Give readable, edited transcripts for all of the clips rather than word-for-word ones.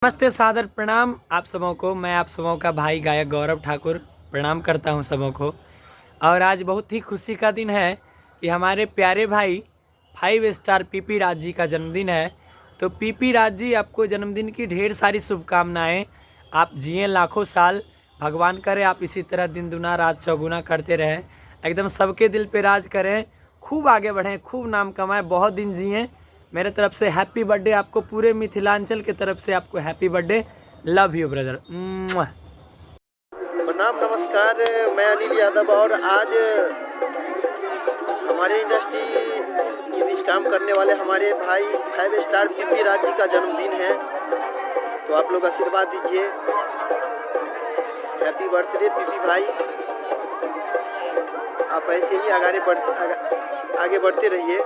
नमस्ते, सादर प्रणाम आप सबों को। मैं आप सबों का भाई गायक गौरव ठाकुर प्रणाम करता हूं सबों को। और आज बहुत ही खुशी का दिन है कि हमारे प्यारे भाई 5 स्टार पीपी राज जी का जन्मदिन है। तो पीपी राज जी, आपको जन्मदिन की ढेर सारी शुभकामनाएं। आप जिए लाखों साल, भगवान करे आप इसी तरह दिन दुना रात चौगुना करते रहें, एकदम सबके दिल पे राज करें, खूब आगे बढ़ें, खूब नाम कमाएं, बहुत दिन जिए। मेरे तरफ से हैप्पी बर्थडे आपको, पूरे मिथिलांचल के तरफ से आपको happy birthday. Love you brother. प्रणाम, नमस्कार। मैं अनिल यादव और आज हमारे इंडस्ट्री के बीच काम करने वाले हमारे भाई 5 स्टार पीपी राज जी का जन्मदिन है। तो आप लोग आशीर्वाद दीजिए। हैप्पी बर्थडे पीपी भाई। आप ऐसे ही आगे बढ़ते रहिए।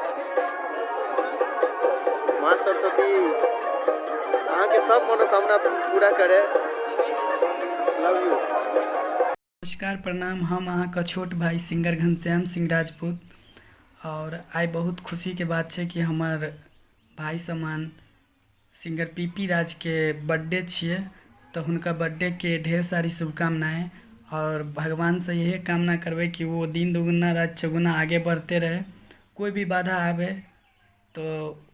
माँ सरस्वती अहाँ के सब मनोकामना पूरा करे। Love you. नमस्कार प्रणाम। हम अहाँ का छोट भाई सिंगर घनश्याम सिंह राजपूत। और आइ बहुत खुशी के बात है कि हमार भाई समान सिंगर पीपी राज के बर्थडे छिए। तो उनका बर्थडे के ढेर सारी शुभकामनाएं और भगवान से यही कामना करबे कि वो दिन दुगुना रात चौगुना आगे बढ़ते रहे। कोई भी बाधा आवे तो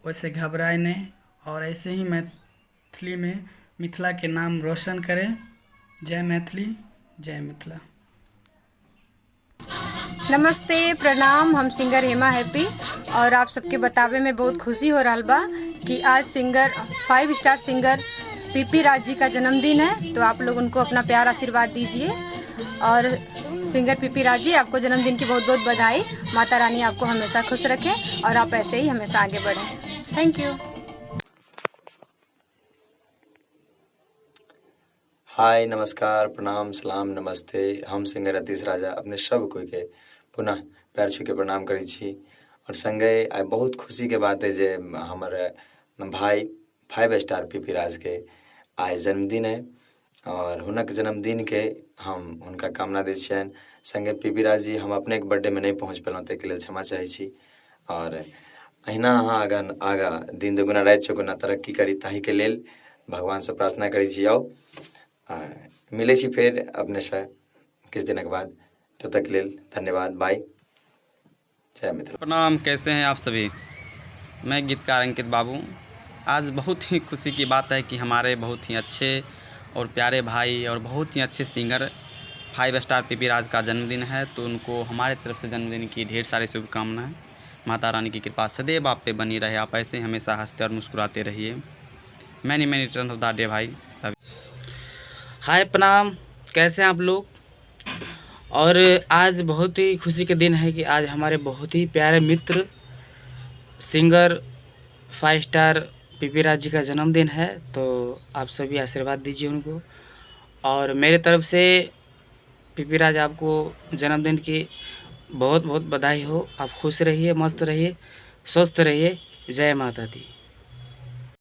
वैसे घबराए नहीं और ऐसे ही मैथिली में मिथिला के नाम रोशन करें। जय मैथिली, जय मिथिला। नमस्ते प्रणाम। हम सिंगर हेमा हैप्पी और आप सबके बतावे में बहुत खुशी हो रहा बा कि आज singer 5 star singer PP Raj ji का जन्मदिन है। तो आप लोग उनको अपना प्यार आशीर्वाद दीजिए। और सिंगर पीपी राज जी, आपको जन्मदिन की बहुत बहुत बधाई। माता रानी आपको हमेशा खुश रखें और आप ऐसे ही हमेशा आगे बढ़ें। Thank you. हाय, नमस्कार, प्रणाम, सलाम, नमस्ते। हम सिंगर अतीश राजा अपने सब कोई के पुनः पैर छू के प्रणाम करै छी। और संगे आइ बहुत खुशी के बात है जे हमर भाई 5 स्टार पीपी राज के आइ जन्मदिन है और हुनक जन्मदिन के हम हुनका कामना दै छियनि। संगे पीपी राज जी, हम अपने के बर्थडे में नहीं पहुँच पेलहुँ, ताहिके लेल क्षमा चाहै छी। और अहिना अहाँ आगाँ दिन दुगुना राति चौगुना तरक्की करी, ताहिके लेल भगवान से प्रार्थना करै छी। आओ मिले छी फिर अपने से किस दिन के बाद। तब तक के लिए धन्यवाद, बाय, जय मिथिला। प्रणाम, कैसे हैं आप सभी। मैं गीतकार अंकित बाबू। आज बहुत ही खुशी की बात है कि हमारे बहुत ही अच्छे और प्यारे भाई और बहुत ही अच्छे सिंगर 5 स्टार पीपी राज का जन्मदिन है। तो उनको हमारे तरफ से जन्मदिन की ढेर सारी शुभकामनाएं। माता रानी की कृपा सदैव आप पे बनी रहे, आप ऐसे हमेशा हंसते और मुस्कुराते रहिए। Many return of the day भाई। हाय प्रणाम, कैसे हैं आप लोग। और आज बहुत ही खुशी के दिन है कि आज हमारे बहुत ही प्यारे मित्र singer 5 star PP Raj ji का जन्मदिन है। तो आप सभी आशीर्वाद दीजिए उनको। और मेरे तरफ से पीपी राज, आपको जन्मदिन की बहुत बहुत बधाई हो। आप खुश रहिए, मस्त रहिए, स्वस्थ रहिए। जय माता दी।